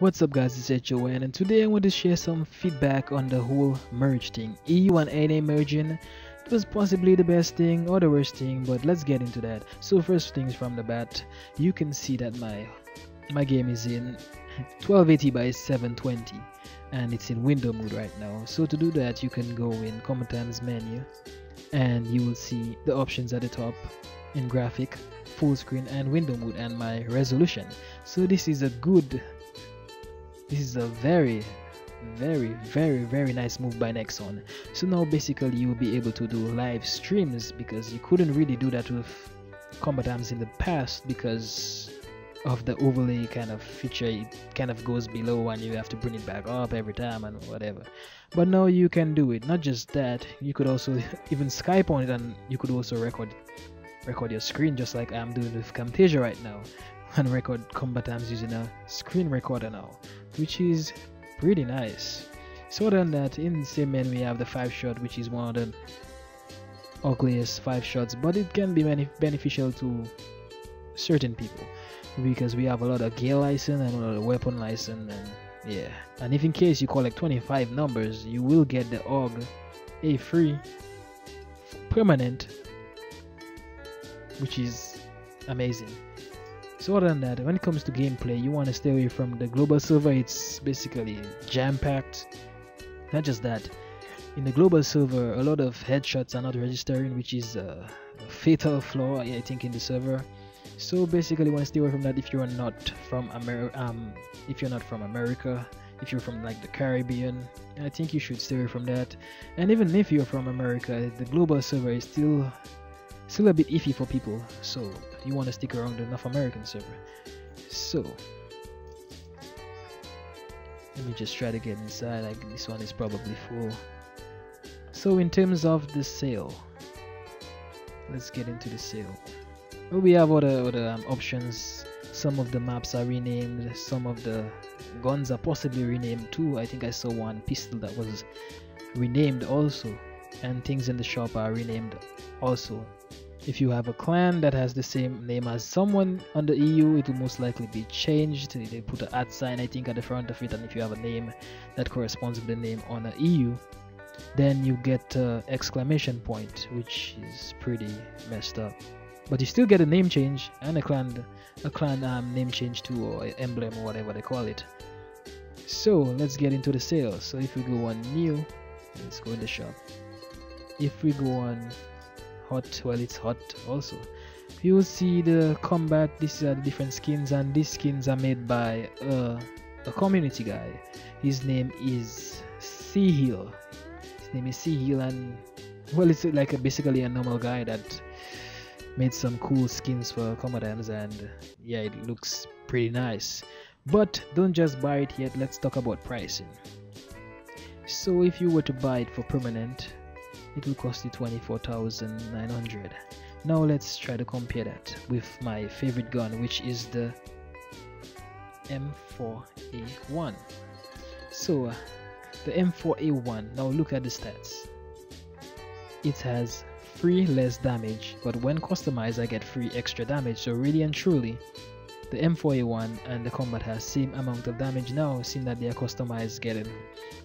What's up guys, it's HON and today I want to share some feedback on the whole merge thing. EU and NA merging, it was possibly the best thing or the worst thing, but let's get into that. So first things from the bat, you can see that my game is in 1280 by 720 and it's in window mode right now. So to do that you can go in Command menu and you will see the options at the top in graphic, full screen and window mode and my resolution. So this is a very nice move by Nexon. So now basically you will be able to do live streams because you couldn't really do that with Combat Arms in the past because of the overlay kind of feature. It kind of goes below and you have to bring it back up every time and whatever, but now you can do it. Not just that, you could also even Skype on it and you could also record your screen just like I'm doing with Camtasia right now and record Combat Arms using a screen recorder now, which is pretty nice. So other than that, in the same menu we have the 5-shot, which is one of the ugliest 5 shots, but it can be beneficial to certain people because we have a lot of gear license and a lot of weapon license, and yeah, and if in case you collect 25 numbers you will get the AUG A3 permanent, which is amazing. So other than that, when it comes to gameplay, you want to stay away from the global server. It's basically jam-packed. Not just that, in the global server a lot of headshots are not registering, which is a fatal flaw I think in the server. So basically you want to stay away from that if you're not from America. If you're from like the Caribbean, I think you should stay away from that. And even if you're from America, the global server is still a bit iffy for people, so you want to stick around the North American server. So let me just try to get inside. Like, this one is probably full. So in terms of the sale, let's get into the sale. Well, we have other options. Some of the maps are renamed, some of the guns are possibly renamed too. I think I saw one pistol that was renamed also, and things in the shop are renamed also. If you have a clan that has the same name as someone on the EU, it will most likely be changed. They put an @ sign I think at the front of it, and if you have a name that corresponds with the name on the EU, then you get exclamation point, which is pretty messed up. But you still get a name change and a clan name change too, or emblem or whatever they call it. So let's get into the sale. So if we go on new, let's go in the shop. If we go on hot, well, it's hot also, you will see the combat. These are the different skins, and these skins are made by a community guy. His name is Seal. And well, it's like basically a normal guy that made some cool skins for Commodams, and yeah, it looks pretty nice. But don't just buy it yet, let's talk about pricing. So if you were to buy it for permanent, it will cost you 24,900. Now let's try to compare that with my favorite gun, which is the M4A1. So the M4A1, now look at the stats. It has 3 less damage, but when customized I get 3 extra damage. So really and truly, the M4A1 and the combat has same amount of damage now, seeing that they are customized getting,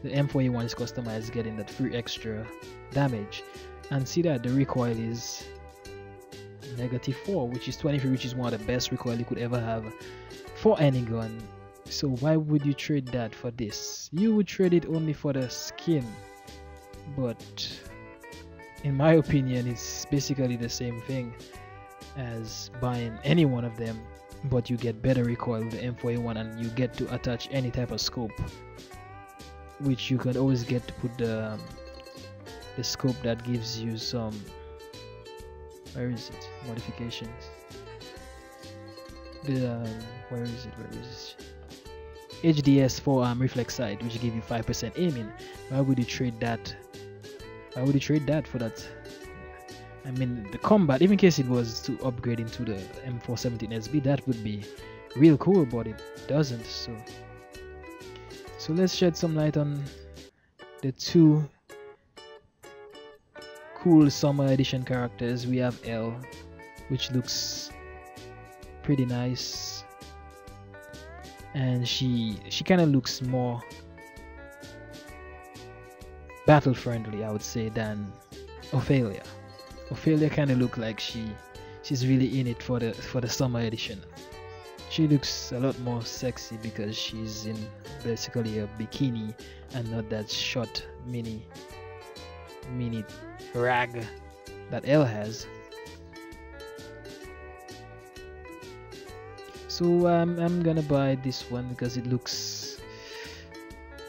the M4A1 is customized getting that 3 extra damage. And see that the recoil is -4, which is 23, which is one of the best recoil you could ever have for any gun. So why would you trade that for this? You would trade it only for the skin, but in my opinion it's basically the same thing as buying any one of them, but you get better recoil with the M4A1 and you get to attach any type of scope, which you can always get to put the scope that gives you some, where is it, modifications, the where is it, HDS for reflex sight, which give you 5% aiming. Why would you trade that? Why would you trade that for that? I mean, the combat, even in case it was to upgrade into the M417 SB, that would be real cool, but it doesn't. So let's shed some light on the 2 cool summer edition characters. We have L, which looks pretty nice. and she kind of looks more battle friendly, I would say, than Ophelia. Ophelia kind of look like she's really in it for the summer edition. She looks a lot more sexy because she's in basically a bikini and not that short mini rag that Elle has. So I'm gonna buy this one because it looks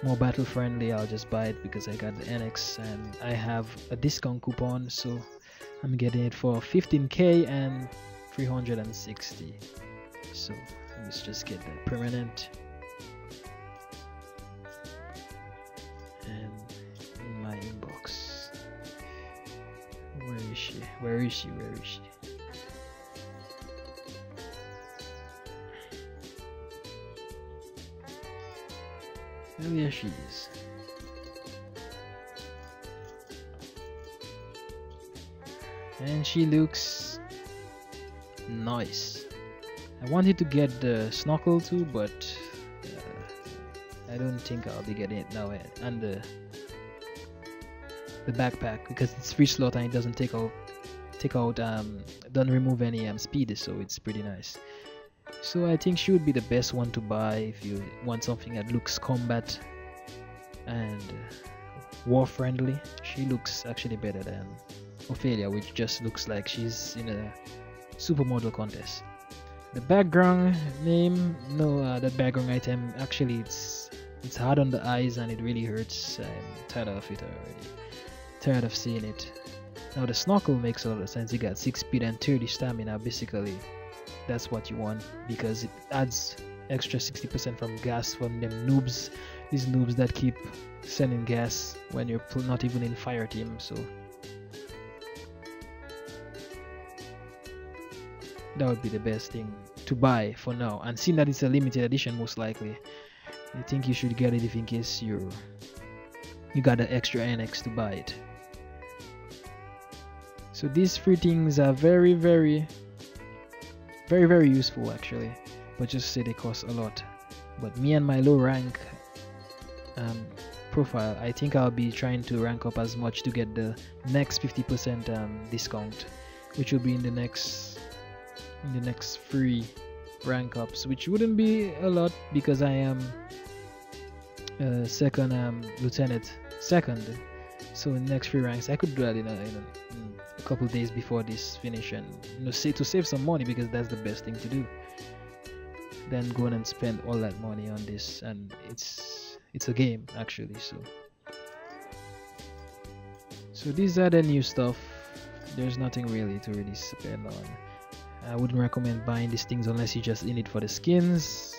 more battle friendly. I'll just buy it because I got the NX and I have a discount coupon, so I'm getting it for 15k and 360. So let's just get that permanent. And in my inbox, where is she? Where is she? Where is she? Oh, yeah, she is. And she looks nice. I wanted to get the snorkel too, but I don't think I'll be getting it now. And the backpack, because it's free slot and it doesn't don't remove any speed, so it's pretty nice. So I think she would be the best one to buy if you want something that looks combat and war friendly. She looks actually better than Ophelia, which just looks like she's in a supermodel contest. The background name, no, that background item, actually it's hard on the eyes and it really hurts. I'm tired of it already. Tired of seeing it. Now the snorkel makes a lot of sense. You got 6 speed and 30 stamina. Basically that's what you want because it adds extra 60% from gas from them noobs, these noobs that keep sending gas when you're not even in fire team. So that would be the best thing to buy for now, and seeing that it's a limited edition, most likely I think you should get it if in case you got the extra NX to buy it. So these 3 things are very useful actually, but just say they cost a lot. But me and my low rank profile, I think I'll be trying to rank up as much to get the next 50% discount, which will be in the next 3 rank ups, which wouldn't be a lot because I am second lieutenant second. So in the next 3 ranks I could do that in a couple days before this finish, and to save some money, because that's the best thing to do, then go and spend all that money on this. And it's a game actually. So these are the new stuff. There's nothing really to spend on. I wouldn't recommend buying these things unless you're just in it for the skins.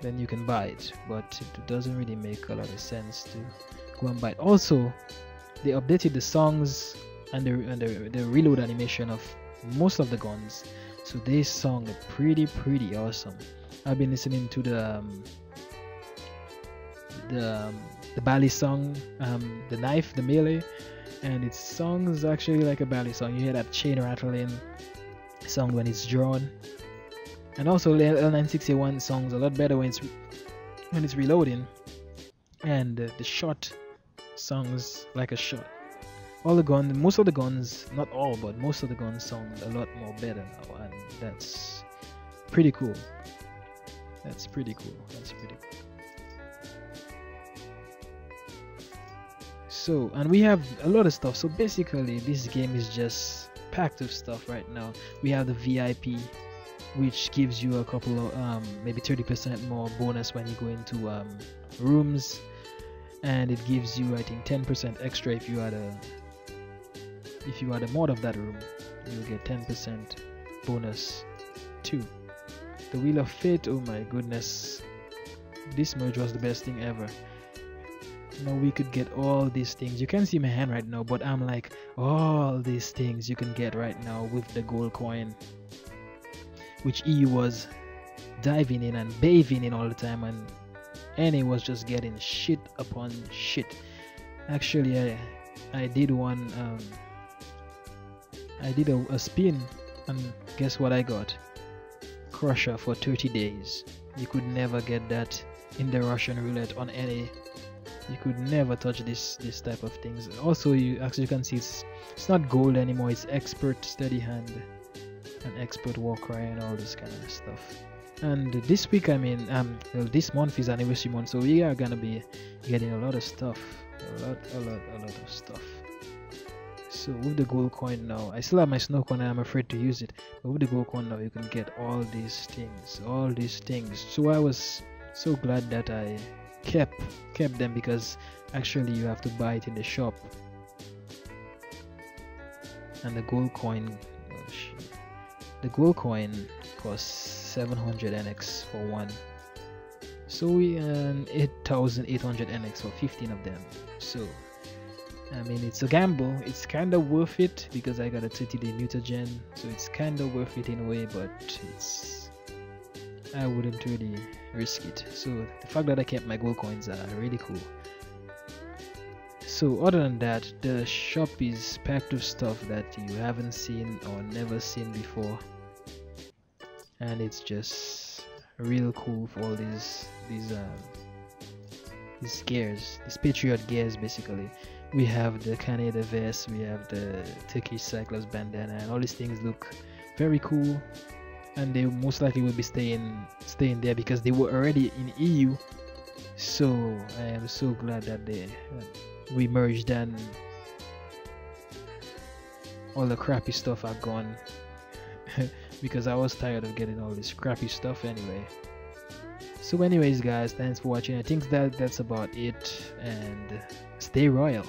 Then you can buy it, but it doesn't really make a lot of sense to go and buy it. Also, they updated the songs and the reload animation of most of the guns, so this song is pretty awesome. I've been listening to the ballet song, the knife, the melee, and its song is actually like a ballet song. You hear that chain rattling sound when it's drawn, and also the L961 song's a lot better when it's reloading, and the shot songs like a shot. Most of the guns, not all, but most of the guns sound a lot more better now, and that's pretty cool. That's pretty cool. So, and we have a lot of stuff. So basically this game is just packed with stuff right now. We have the VIP, which gives you a couple of maybe 30% more bonus when you go into rooms, and it gives you I think 10% extra if you are the mod of that room. You'll get 10% bonus too. The Wheel of Fate, oh my goodness, this merge was the best thing ever. Now we could get all these things. You can see my hand right now, but I'm like, all these things you can get right now with the gold coin, which EU was diving in and bathing in all the time, and NA was just getting shit upon shit. Actually, I did one I did a spin, and guess what I got? crusher for 30 days. You could never get that in the Russian roulette on any. You could never touch this type of things. Also, you as you can see, it's not gold anymore. It's expert steady hand and expert war cry and all this kind of stuff. And this week, I mean, well, this month is anniversary month, so we are gonna be getting a lot of stuff, a lot of stuff. So with the gold coin now, I still have my snow coin and I'm afraid to use it, but with the gold coin now you can get all these things. So I was so glad that I kept them, because actually you have to buy it in the shop. And the gold coin, the gold coin costs 700 NX for one, so we earn 8,800 NX for 15 of them. So I mean, it's a gamble. It's kind of worth it because I got a 30-day mutagen, so it's kind of worth it in a way, but I wouldn't really risk it. So the fact that I kept my gold coins are really cool. So other than that, the shop is packed with stuff that you haven't seen or never seen before, and it's just real cool for all these gears, these Patriot gears basically. We have the Canada vest, we have the Turkish Cyclops bandana, and all these things look very cool, and they most likely will be staying there because they were already in EU. So I am so glad that we merged and all the crappy stuff are gone because I was tired of getting all this crappy stuff anyway. So anyways guys, thanks for watching. I think that's about it, and stay royal.